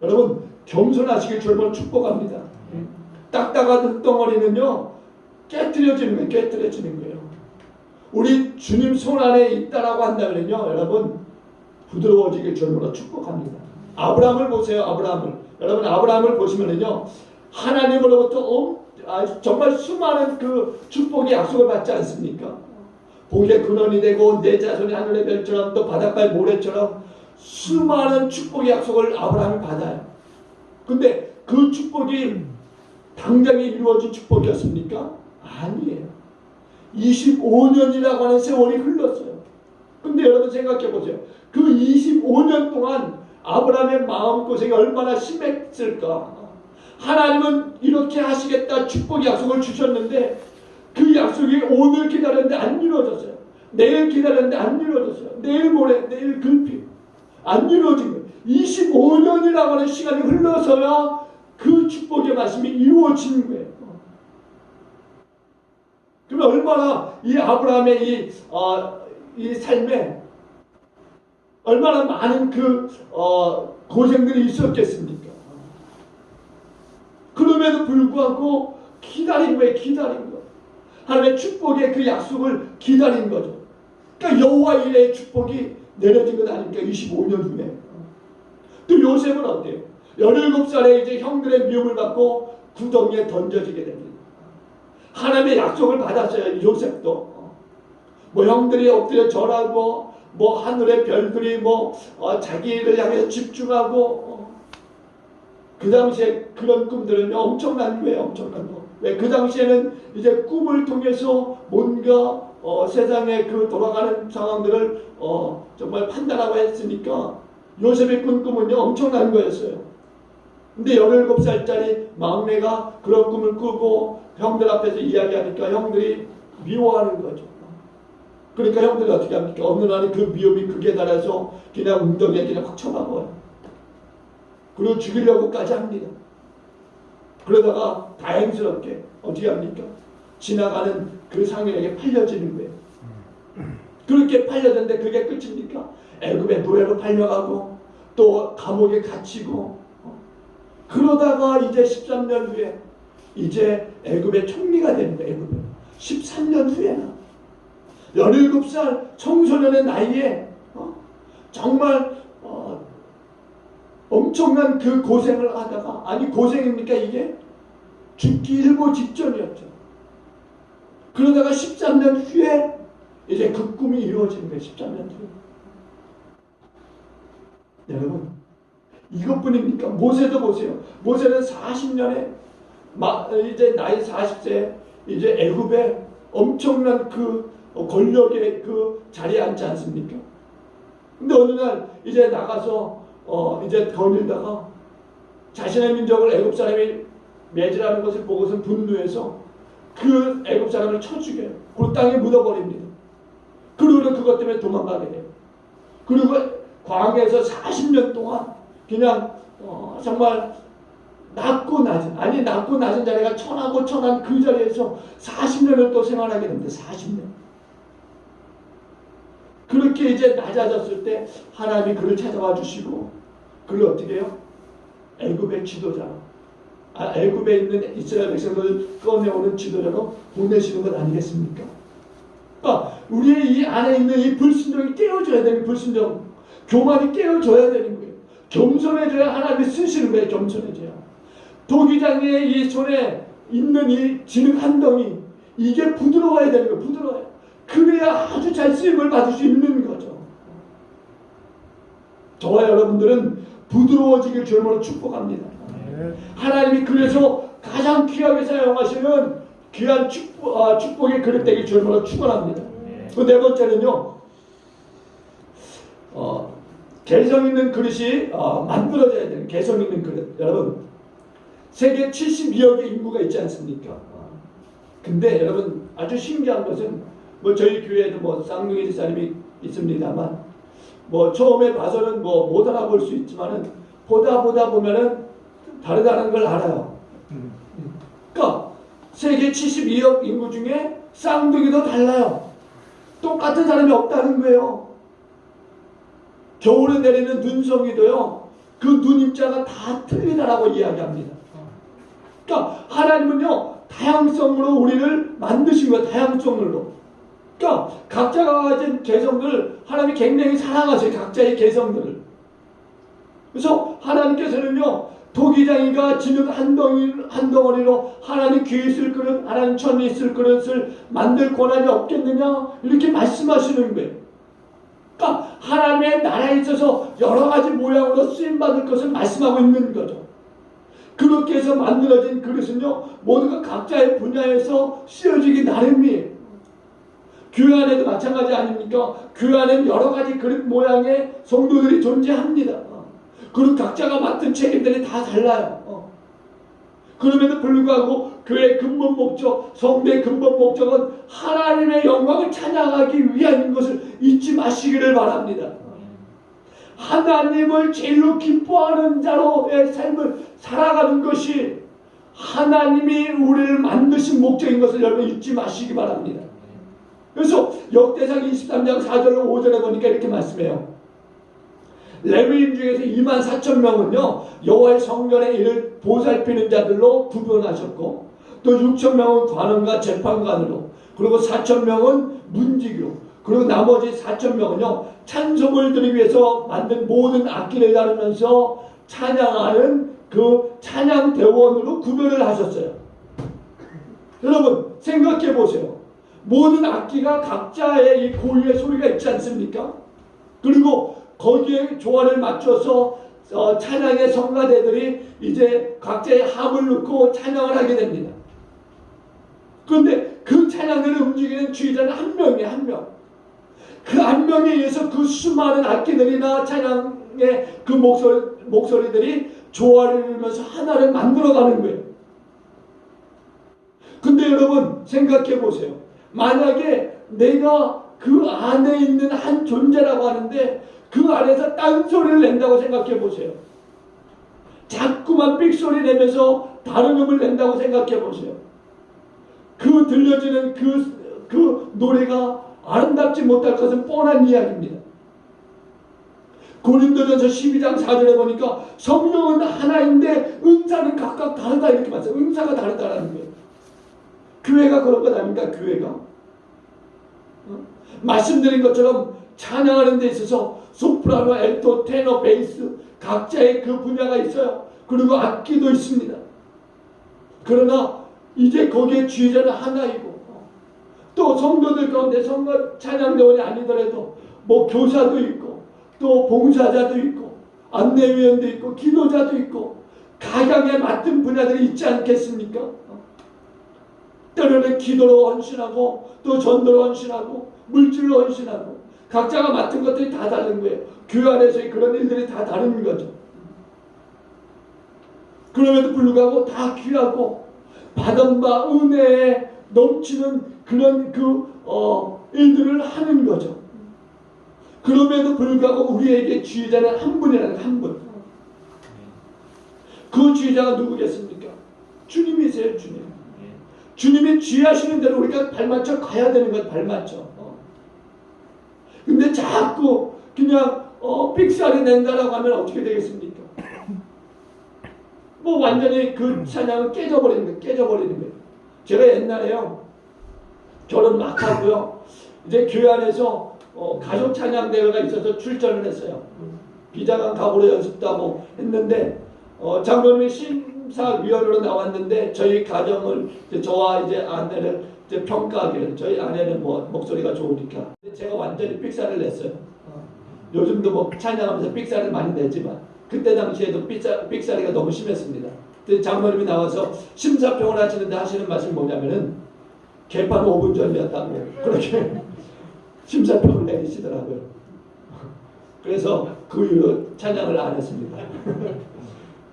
여러분 겸손하시길 주님으로 축복합니다. 딱딱한 흙덩어리는요 깨트려지는 거예요. 깨트려지는 거예요. 우리 주님 손 안에 있다라고 한다면요 여러분 부드러워지길 주님으로 축복합니다. 아브라함을 보세요. 아브라함을 여러분 아브라함을 보시면은요 하나님으로부터 정말 수많은 그 축복의 약속을 받지 않습니까? 복의 근원이 되고 내 자손이 하늘의 별처럼 또 바닷가의 모래처럼 수많은 축복의 약속을 아브라함이 받아요. 근데 그 축복이 당장에 이루어진 축복이었습니까? 아니에요. 25년이라고 하는 세월이 흘렀어요. 근데 여러분 생각해 보세요. 그 25년 동안 아브라함의 마음고생이 얼마나 심했을까. 하나님은 이렇게 하시겠다 축복의 약속을 주셨는데 그 약속이 오늘 기다렸는데 안 이루어졌어요. 내일 기다렸는데 안 이루어졌어요. 내일 모레, 내일 글피 안 이루어진 거예요. 25년이라고 하는 시간이 흘러서야 그 축복의 말씀이 이루어진 거예요. 그러면 얼마나 이 아브라함의 이 삶에 얼마나 많은 그 고생들이 있었겠습니까? 그럼에도 불구하고 기다린 거예요. 기다린 거. 하나님의 축복의 그 약속을 기다린 거죠. 그러니까 여호와 일의 축복이 내려진 것 아닙니까? 25년 후에. 또 요셉은 어때요? 17살에 이제 형들의 미움을 받고 구덩이에 던져지게 됩니다. 하나님의 약속을 받았어요. 요셉도. 뭐 형들이 엎드려 절하고 뭐 하늘의 별들이 자기를 향해서 집중하고 그 당시에 그런 꿈들은 엄청난 거예요. 엄청난 거. 왜? 그 당시에는 이제 꿈을 통해서 뭔가 세상에 그 돌아가는 상황들을 정말 판단하고 했으니까 요셉의 꾼 꿈은요 엄청난 거였어요. 근데 17살짜리 막내가 그런 꿈을 꾸고 형들 앞에서 이야기하니까 형들이 미워하는 거죠. 그러니까 형들이 어떻게 합니까? 어느 날에 그 미움이 극에 달해서 그냥 웅덩이에 그냥 확 쳐박아요. 그리고 죽이려고까지 합니다. 그러다가 다행스럽게 어떻게 합니까? 지나가는 그 상인에게 팔려지는 거예요. 그렇게 팔려졌는데 그게 끝입니까? 애굽의 노예로 팔려가고 또 감옥에 갇히고 그러다가 이제 13년 후에 이제 애굽의 총리가 되는 거예요. 애굽에 13년 후에는 17살 청소년의 나이에 정말 엄청난 그 고생을 하다가 아니 고생입니까 이게? 죽기 일보 직전이었죠. 그러다가 13년 후에 이제 그 꿈이 이루어지는 거예요. 13년 후에. 여러분 이것뿐입니까? 모세도 보세요. 모세는 40년에 이제 나이 40세 이제 애굽에 엄청난 그 권력의 그 자리에 앉지 않습니까? 근데 어느 날 이제 나가서 이제 거닐다가 자신의 민족을 애굽 사람이 매질하는 것을 보고서 분노해서 그 애굽 사람을 쳐 죽여요. 그 땅에 묻어버립니다. 그리고 그것 때문에 도망가게 돼요. 그리고 광야에서 40년 동안 그냥 정말 낮고 낮은 자리가 천하고 천한 그 자리에서 40년을 또 생활하게 됩니다. 40년. 그렇게 이제 낮아졌을 때 하나님이 그를 찾아와 주시고 그를 어떻게 해요? 애굽의 지도자로 애굽에 있는 이스라엘 백성들을 꺼내오는 지도자로 보내시는 것 아니겠습니까? 그러니까 우리의 이 안에 있는 이 불순종이 깨어져야 되는 불순종 교만이 깨어져야 되는 거예요. 겸손해져야 하나님이 쓰시는 거예요. 겸손해져야. 도기장의 이 손에 있는 이 진흙 한 덩이 이게 부드러워야 되는 거예요. 부드러워요. 그래야 아주 잘 쓰임을 받을 수 있는 거죠. 저와 여러분들은 부드러워지길 주님으로 축복합니다. 하나님이 그래서 가장 귀하게 사용하시는 귀한 축복의 그릇 되길 주님으로 축원합니다. 그 네 번째는요. 개성 있는 그릇이 만들어져야 되는 개성 있는 그릇. 여러분 세계 72억의 인구가 있지 않습니까? 근데 여러분 아주 신기한 것은 저희 교회에도 쌍둥이 집사님이 있습니다만 처음에 봐서는 못 알아볼 수 있지만은 보다 보면은 다르다는 걸 알아요. 그러니까 세계 72억 인구 중에 쌍둥이도 달라요. 똑같은 사람이 없다는 거예요. 겨울에 내리는 눈송이도요, 그 눈입자가 다 틀리다라고 이야기합니다. 그러니까 하나님은요, 다양성으로 우리를 만드신 거예요. 다양성으로. 그러니까 각자가 가진 개성들을 하나님이 굉장히 사랑하세요. 각자의 개성들을. 그래서 하나님께서는요, 도기장이가 지는 한 덩어리로 하나님 귀에 있을 그릇, 하나님 천에 있을 그릇을 만들 권한이 없겠느냐? 이렇게 말씀하시는 거예요. 그러니까 하나님의 나라에 있어서 여러 가지 모양으로 쓰임받을 것을 말씀하고 있는 거죠. 그렇게 해서 만들어진 그릇은요, 모두가 각자의 분야에서 쓰여지기 나름이에요. 교회 안에도 마찬가지 아닙니까? 교회 안에는 여러 가지 그릇 모양의 성도들이 존재합니다. 그리고 각자가 맡은 책임들이 다 달라요. 그럼에도 불구하고 교회의 근본 목적, 성도의 근본 목적은 하나님의 영광을 찬양하기 위한 것을 잊지 마시기를 바랍니다. 하나님을 제일로 기뻐하는 자로의 삶을 살아가는 것이 하나님이 우리를 만드신 목적인 것을 여러분 잊지 마시기 바랍니다. 그래서 역대상 23장 4절로 5절에 보니까 이렇게 말씀해요. 레위인 중에서 24,000명은요 여호와의 성전에 이를 보살피는 자들로 구분하셨고, 또 6,000명은 관원과 재판관으로, 그리고 4,000명은 문지기로, 그리고 나머지 4,000명은요 찬송을 드리기 위해서 만든 모든 악기를 다루면서 찬양하는 그 찬양대원으로 구별을 하셨어요. 여러분 생각해 보세요. 모든 악기가 각자의 이 고유의 소리가 있지 않습니까? 그리고 거기에 조화를 맞춰서 찬양의 성가대들이 이제 각자의 합을 넣고 찬양을 하게 됩니다. 그런데 그 찬양들을 움직이는 주의자는 한 명이에요. 한 명. 그 한 명에 의해서 그 수많은 악기들이나 찬양의 그 목소리들이 조화를 이루면서 하나를 만들어가는 거예요. 근데 여러분 생각해 보세요. 만약에 내가 그 안에 있는 한 존재라고 하는데 그 안에서 딴소리를 낸다고 생각해 보세요. 자꾸만 삑소리 내면서 다른 음을 낸다고 생각해 보세요. 그 들려지는 그 노래가 아름답지 못할 것은 뻔한 이야기입니다. 고린도전서 12장 4절에 보니까 성령은 하나인데 은사는 각각 다르다 이렇게 말해요. 은사가 다르다라는 거예요. 교회가 그런 것 아닙니까? 교회가 말씀드린 것처럼 찬양하는 데 있어서 소프라노, 알토, 테너, 베이스 각자의 그 분야가 있어요. 그리고 악기도 있습니다. 그러나 이제 거기에 주의자는 하나이고, 또 성도들 가운데 성가 찬양대원이 아니더라도 뭐 교사도 있고, 또 봉사자도 있고, 안내위원도 있고, 기도자도 있고, 각양에 맡은 분야들이 있지 않겠습니까? 때로는 기도로 헌신하고, 또 전도로 헌신하고, 물질로 헌신하고, 각자가 맡은 것들이 다 다른 거예요. 교회 안에서의 그런 일들이 다 다른 거죠. 그럼에도 불구하고 다 귀하고 받은 바 은혜에 넘치는 그런 일들을 하는 거죠. 그럼에도 불구하고 우리에게 주의자는 한 분이라는 한 분. 그 주의자가 누구겠습니까? 주님이세요. 주님. 주님이 주의하시는 대로 우리가 발맞춰 가야 되는 것 발맞춰. 근데 자꾸 그냥 삑사리 낸다라고 하면 어떻게 되겠습니까? 뭐 완전히 그 찬양은 깨져버리는 거예요. 제가 옛날에요 결혼 막 하고요 이제 교회 안에서 가족 찬양 대회가 있어서 출전을 했어요. 비장한 각오로 연습도 하고 했는데 장로님이 심사위원으로 나왔는데 저희 가정을 저와 이제 아내를 이제 평가하기를, 저희 아내는 뭐 목소리가 좋으니까 제가 완전히 삑사를 냈어요. 요즘도 뭐 찬양하면서 삑사를 많이 내지만 그때 당시에도 삑사리가 너무 심했습니다. 근데 장로님이 나와서 심사평을 하시는데 하시는 말씀이 뭐냐면은 개판 5분 전이었다고 그렇게 심사평을 내리시더라고요. 그래서 그 이후로 찬양을 안 했습니다.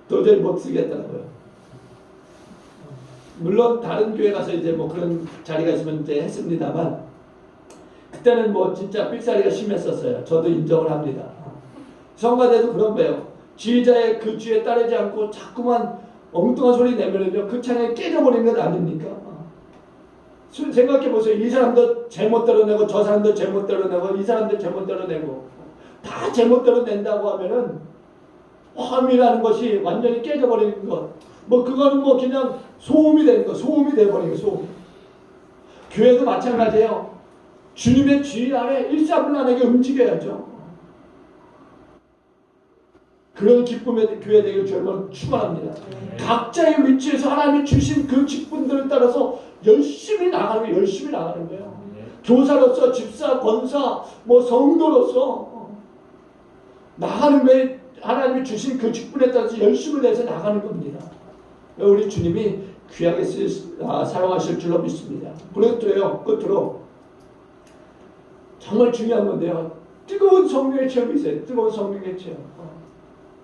도저히 못 쓰겠더라고요. 물론 다른 교회 가서 이제 뭐 그런 자리가 있으면 이제 했습니다만 그때는 뭐 진짜 삑사리가 심했었어요. 저도 인정을 합니다. 성가대도 그런 거예요. 지휘자의 그 주에 따르지 않고 자꾸만 엉뚱한 소리 내면은요, 그 찬양이 깨져버리는 것 아닙니까? 생각해 보세요. 이 사람도 제멋대로 내고 저 사람도 제멋대로 내고 이 사람도 제멋대로 내고 다 제멋대로 낸다고 하면은 화음이라는 것이 완전히 깨져버리는 것. 뭐 그거는 뭐 그냥 소음이 되는 거, 소음이 돼버리는 거, 소음. 교회도 마찬가지예요. 주님의 주인 아래 일사불란하게 움직여야죠. 그런 기쁨의 교회 되기를 주님은 축원합니다. 각자의 위치에서 하나님이 주신 그 직분들을 따라서 열심히 나가는 거예요. 열심히 나가는 거예요. 교사로서, 집사, 권사, 뭐 성도로서 나가는 거에 하나님이 주신 그 직분에 따라서 열심을 내서 나가는 겁니다. 우리 주님이 귀하게 사용하실 줄로 믿습니다. 그리고 끝으로 정말 중요한 건데요. 뜨거운 성령의 체험이 있어요. 뜨거운 성령의 체험.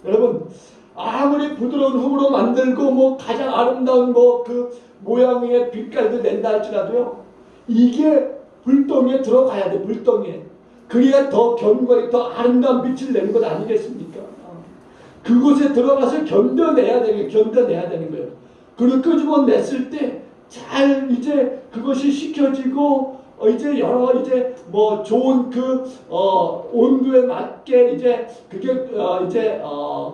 여러분, 아무리 부드러운 흙으로 만들고 뭐 가장 아름다운 뭐 그 모양의 빛깔도 낸다 할지라도요, 이게 불덩이에 들어가야 돼. 불덩이에. 그래야 더 견고하게 더 아름다운 빛을 내는 것 아니겠습니까? 그곳에 들어가서 견뎌내야 되는 거예요. 그리고 끄집어냈을 때 잘 이제 그것이 식혀지고 이제 여러 이제 뭐 좋은 그 온도에 맞게 이제 그게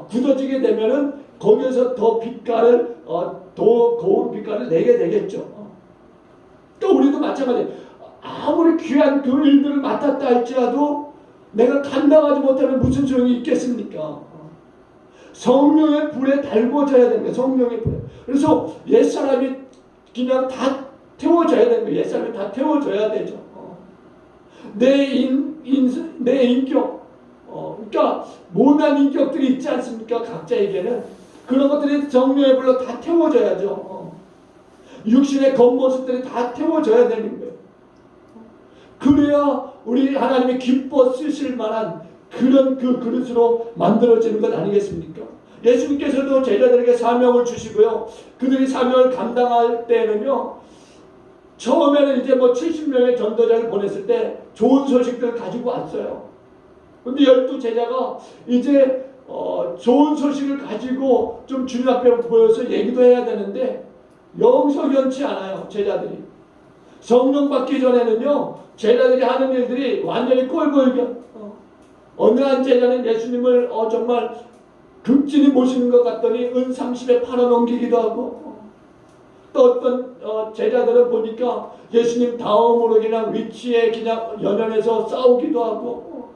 굳어지게 되면은 거기에서 더 빛깔을 더 고운 빛깔을 내게 되겠죠. 또 우리도 마찬가지. 아무리 귀한 그 일들을 맡았다 할지라도 내가 감당하지 못하면 무슨 소용이 있겠습니까? 성령의 불에 달궈져야 됩니다. 성령의 불에. 그래서 옛사람이 그냥 다 태워져야 됩니다. 옛사람이 다 태워져야 되죠. 내 인격, 그러니까 모난 인격들이 있지 않습니까? 각자에게는 그런 것들이 성령의 불로 다 태워져야죠. 육신의 겉모습들이 다 태워져야 되는 거예요. 그래야 우리 하나님이 기뻐 쓰실 만한 그런 그 그릇으로 만들어지는 것 아니겠습니까? 예수님께서도 제자들에게 사명을 주시고요. 그들이 사명을 감당할 때는요, 처음에는 이제 뭐 70명의 전도자를 보냈을 때 좋은 소식들을 가지고 왔어요. 근데 12제자가 이제 좋은 소식을 가지고 좀 주님 앞에 모여서 얘기도 해야 되는데 영석연치 않아요. 제자들이. 성령 받기 전에는요, 제자들이 하는 일들이 완전히 꼴보이게 어느 한 제자는 예수님을 정말 극진히 모시는 것 같더니 은 30에 팔아넘기기도 하고, 또 어떤 제자들은 보니까 예수님 다음으로 그냥 위치에 그냥 연연해서 싸우기도 하고,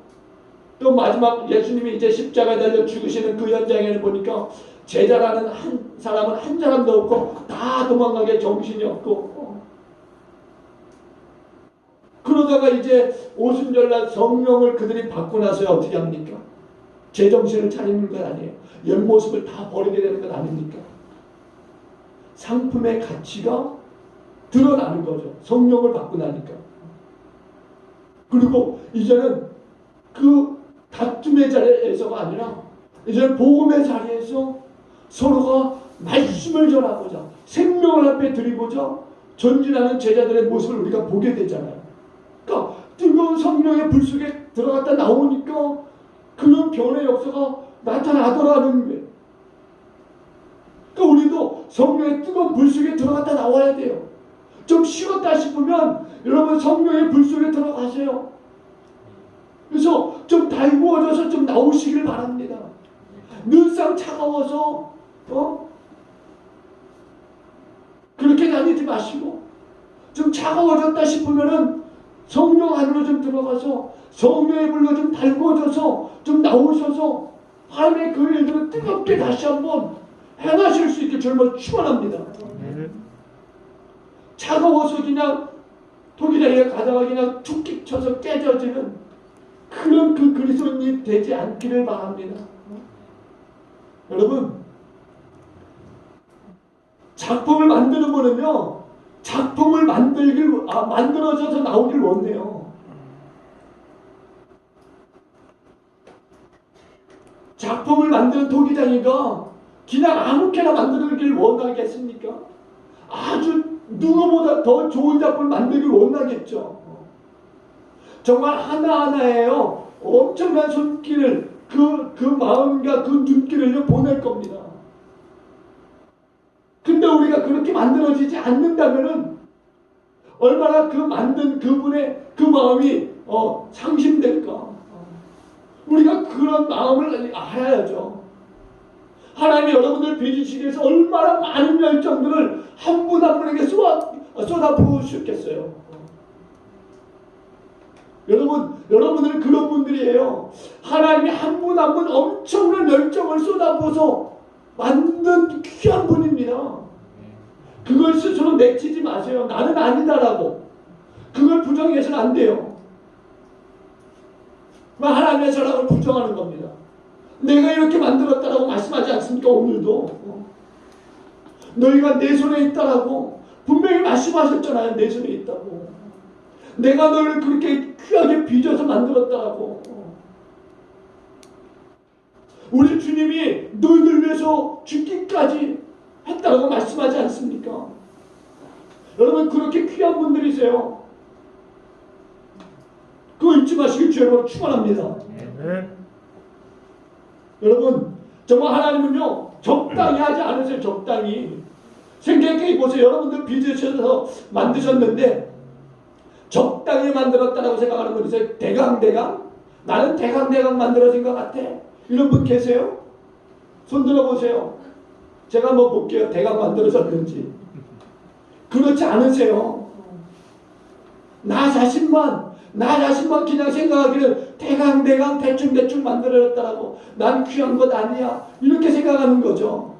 또 마지막 예수님이 이제 십자가에 달려 죽으시는 그 현장에는 보니까 제자라는 한 사람은 한 사람도 없고 다 도망가게 정신이 없고, 그러다가 이제 오순절날 성령을 그들이 받고 나서야 어떻게 합니까? 제정신을 차리는 것 아니에요. 옛모습을 다 버리게 되는 것 아닙니까? 상품의 가치가 드러나는 거죠. 성령을 받고 나니까. 그리고 이제는 그 다툼의 자리에서가 아니라 이제는 복음의 자리에서 서로가 말씀을 전하고자 생명을 앞에 드리고자 전진하는 제자들의 모습을 우리가 보게 되잖아요. 그러니까 뜨거운 성령의 불 속에 들어갔다 나오니까 그런 변의 역사가 나타나더라는 거예요. 그러니까 우리도 성령의 뜨거운 불 속에 들어갔다 나와야 돼요. 좀 식었다 싶으면 여러분 성령의 불 속에 들어가세요. 그래서 좀 달구어져서 좀 나오시길 바랍니다. 늘상 차가워서 그렇게 다니지 마시고 좀 차가워졌다 싶으면은 성령 안으로 좀 들어가서 성령의 불로 좀 달구어져서 좀 나오셔서 하나님의 그 일들을 뜨겁게 다시 한번 행하실 수 있게 정말 축원합니다. 차가워서 그냥 독일에 가다가 그냥 툭툭 쳐서 깨져지는 그런 그 그리스도인이 되지 않기를 바랍니다. 여러분, 작품을 만드는 거는요, 작품을 만들어져서 나오길 원해요. 작품을 만드는 토기장이가 그냥 아무렇게나 만들길 원하겠습니까? 아주 누구보다 더 좋은 작품을 만들길 원하겠죠. 정말 하나하나에요, 엄청난 손길을 그 마음과 그 눈길을 보낼 겁니다. 근데 우리가 그렇게 만들어지지 않는다면은 얼마나 그 만든 그분의 그 마음이 상심될까. 우리가 그런 마음을 알아야죠. 하나님이 여러분들 빚으시기 위해서 얼마나 많은 열정들을 한 분 한 분에게 쏟아부으셨겠어요. 여러분들은 그런 분들이에요. 하나님이 한 분 한 분 엄청난 열정을 쏟아부어서 만든 귀한 분입니다. 그걸 스스로 내치지 마세요. 나는 아니다라고. 그걸 부정해서는 안 돼요. 하나님의 사랑을 부정하는 겁니다. 내가 이렇게 만들었다라고 말씀하지 않습니까? 오늘도 너희가 내 손에 있다라고 분명히 말씀하셨잖아요. 내 손에 있다고. 내가 너희를 그렇게 귀하게 빚어서 만들었다라고. 우리 주님이 너희들 위해서 죽기까지 했다라고 말씀하지 않습니까? 여러분 그렇게 귀한 분들이세요. 그거 잊지 마시길 주여로 축원합니다. 여러분 정말 하나님은요 적당히 하지 않으세요. 적당히 생각해 보세요. 여러분들 빚으셔서 만드셨는데 적당히 만들었다라고 생각하는 분 있어요? 대강 나는 대강 만들어진 것 같아. 이런 분 계세요? 손 들어보세요. 제가 한번 볼게요. 대강 만들어졌는지. 그렇지 않으세요. 나 자신만 그냥 생각하기를 대강 대충 만들어졌다라고 난 귀한 것 아니야 이렇게 생각하는 거죠.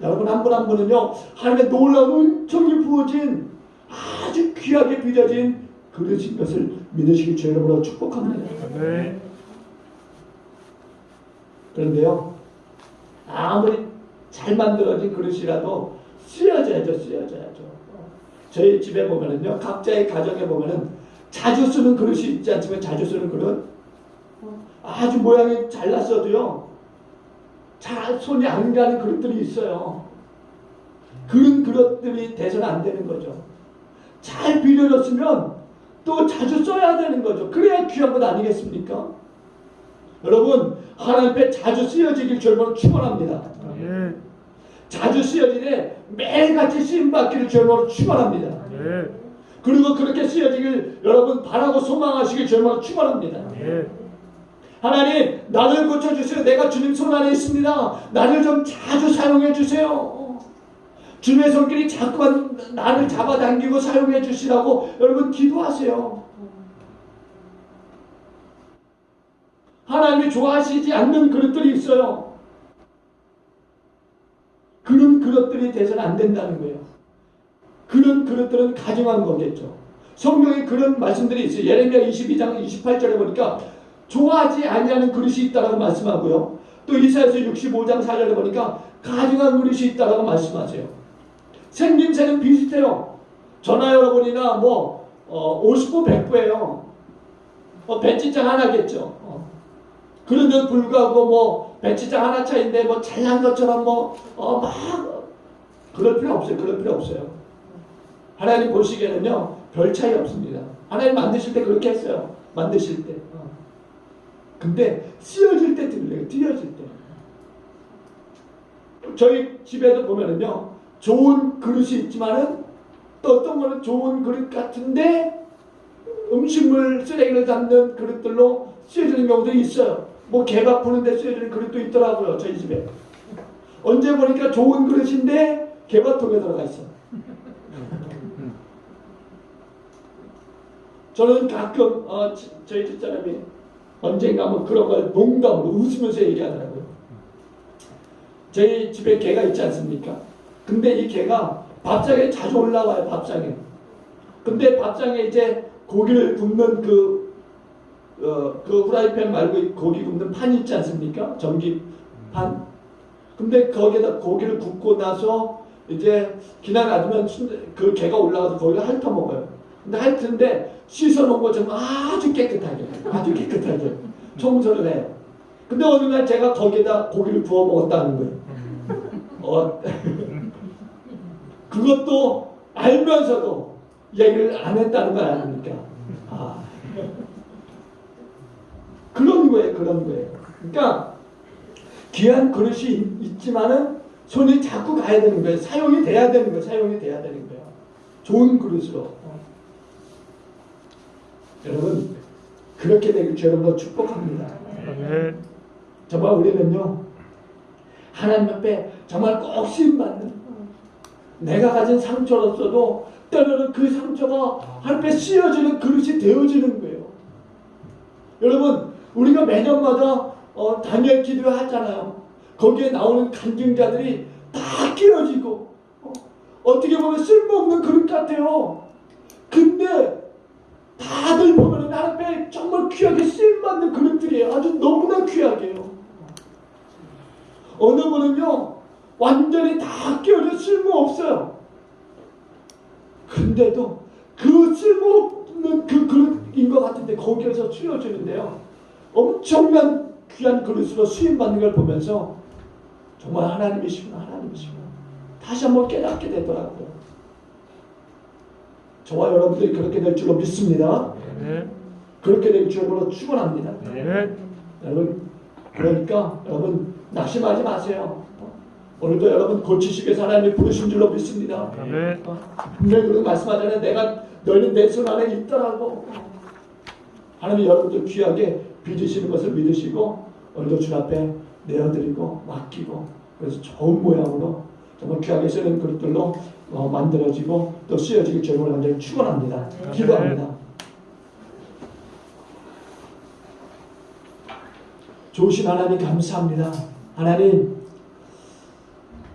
여러분 한 분 한 분은요 하나님의 놀라운 은총이 부어진 아주 귀하게 빚어진 그릇인 것을 믿으시기 주의 이름으로 축복합니다. 네. 그런데요 아무리 잘 만들어진 그릇이라도 쓰여져야죠. 저희 집에 보면은요 각자의 가정에 보면은 자주 쓰는 그릇이 있지 않지만 자주 쓰는 그릇 아주 모양이 잘났어도요 잘 손이 안 가는 그릇들이 있어요. 그런 그릇들이 돼서는 안 되는 거죠. 잘 빌려줬으면 또 자주 써야 되는 거죠. 그래야 귀한 것 아니겠습니까? 여러분 하나님 앞에 자주 쓰여지길 주님으로 축원합니다. 자주 쓰여지되 매일같이 쓰임받기를 주님으로 축원합니다. 그리고 그렇게 쓰여지길 여러분 바라고 소망하시길 주님으로 축원합니다. 하나님 나를 고쳐주세요. 내가 주님 손 안에 있습니다. 나를 좀 자주 사용해 주세요. 주님의 손길이 자꾸만 나를 잡아당기고 사용해 주시라고 여러분 기도하세요. 하나님이 좋아하시지 않는 그릇들이 있어요. 그런 그릇들이 돼서는 안 된다는 거예요. 그런 그릇들은 가증한 거겠죠. 성경에 그런 말씀들이 있어요. 예레미야 22장 28절에 보니까 좋아하지 아니하는 그릇이 있다라고 말씀하고요. 또 이사야서 65장 4절에 보니까 가증한 그릇이 있다라고 말씀하세요. 생김새는 비슷해요. 전화 여러분이나 50부 100부예요. 배치장 하나겠죠. 그런데도 불구하고 배치장 하나 차인데 잘난 것처럼 막 그럴 필요 없어요. 하나님 보시기에는요 별 차이 없습니다. 하나님 만드실 때 그렇게 했어요. 만드실 때. 근데 쓰여질 때 들려요. 띄어질 때. 저희 집에도 보면은요 좋은 그릇이 있지만은 또 어떤 거는 좋은 그릇 같은데 음식물 쓰레기를 담는 그릇들로 쓰여지는 경우들이 있어요. 개밥 푸는데 쓰여지는 그릇도 있더라고요. 저희 집에. 언제 보니까 좋은 그릇인데 개밥통에 들어가 있어. 저는 가끔 저희 집사람이 언젠가 그런 걸 농담으로 웃으면서 얘기하더라고요. 저희 집에 개가 있지 않습니까? 근데 이 개가 밥상에 자주 올라와요. 밥상에. 근데 밥상에 이제 고기를 굽는 그 후라이팬 말고 고기 굽는 판 있지 않습니까? 전기판. 근데 거기에다 고기를 굽고 나서 이제 기나 놔두면 그 개가 올라가서 거기를 핥아 먹어요. 근데 핥은데 씻어놓은 것처럼 아주 깨끗하게 청소를 해요. 근데 어느 날 제가 거기에다 고기를 구워 먹었다는 거예요. 그것도 알면서도 얘기를 안 했다는 거 아닙니까? 그런 거예요. 그런 거예요. 그러니까 귀한 그릇이 있지만은 손이 자꾸 가야 되는 거예요. 사용이 돼야 되는 거예요. 사용이 돼야 되는 거예요. 좋은 그릇으로. 여러분 그렇게 되길 주 여러분을 축복합니다. 정말 우리는요 하나님 앞에 정말 꼭 쓰임받는 내가 가진 상처로서도 때로는 그 상처가 하나님 앞에 씌어지는 그릇이 되어지는 거예요. 여러분 우리가 매년마다 단열 기도 하잖아요. 거기에 나오는 간증자들이 다 끼어지고 어떻게 보면 쓸모없는 그릇 같아요. 근데 다들 보면 하나님 앞에 정말 귀하게 쓰임받는 그릇들이에요. 아주 너무나 귀하게요. 어느 분은요 완전히 다 끼어져 쓸모없어요. 근데도 그 쓸모없는 그 그릇인 것 같은데 거기에서 쓰여지는데요 엄청난 귀한 그릇으로 쓰임받는 걸 보면서 정말 하나님이시구나 다시 한번 깨닫게 되더라고요. 저와 여러분들이 그렇게 될 줄로 믿습니다. 그렇게 될 줄로 축원합니다. 여러분 그러니까 여러분 낙심하지 마세요. 오늘도 여러분 고치시기 위해서 하나님이 부르신 줄로 믿습니다. 분명히 그렇게 말씀하잖아요. 내가 너희는 내 손 안에 있더라고. 하나님이 여러분들 귀하게 빚으시는 것을 믿으시고 오늘도 주 앞에 내어드리고 맡기고 그래서 좋은 모양으로 정말 귀하게 쓰는 그릇들로 만들어지고 또 쓰여지길 주님을 완전히 축원합니다. 기도합니다. 좋으신 하나님 감사합니다. 하나님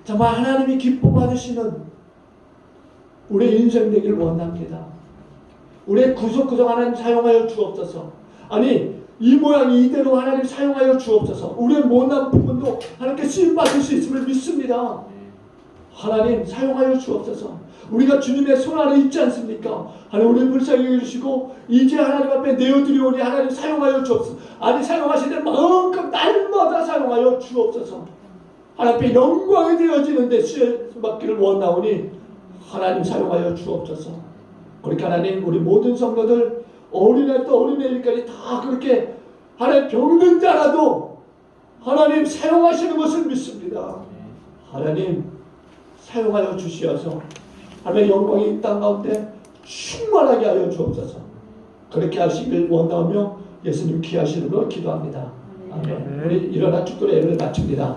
정말 하나님이 기뻐 받으시는 우리의 인생 되길 원합니다. 우리의 구석구석 하나님 사용하여 주옵소서. 아니 이 모양 이대로 하나님 사용하여 주옵소서. 우리의 못난 부분도 하나님께 쓰임받을 수 있음을 믿습니다. 하나님 사용하여 주옵소서. 우리가 주님의 손 안에 있지 않습니까? 하나님 우리를 불쌍히 여기시고 이제 하나님 앞에 내어드리오니 하나님 사용하여 주옵소서. 아니 사용하시되 마음껏 날마다 사용하여 주옵소서. 하나님 앞에 영광이 되어지는데 쓰여받기를 원하오니 하나님 사용하여 주옵소서. 그러니까 하나님 우리 모든 성도들 어린애부터 어린애일까지 다 그렇게 하나님 병든 자라도 하나님 사용하시는 것을 믿습니다. 하나님 사용하여 주시어서 하나님의 영광이 이 땅 가운데 충만하게 하여 주옵소서. 그렇게 하시길 원하며 예수님 귀하시는 걸 기도합니다. 아멘. 우리 일어나 축도의 예배를 마칩니다.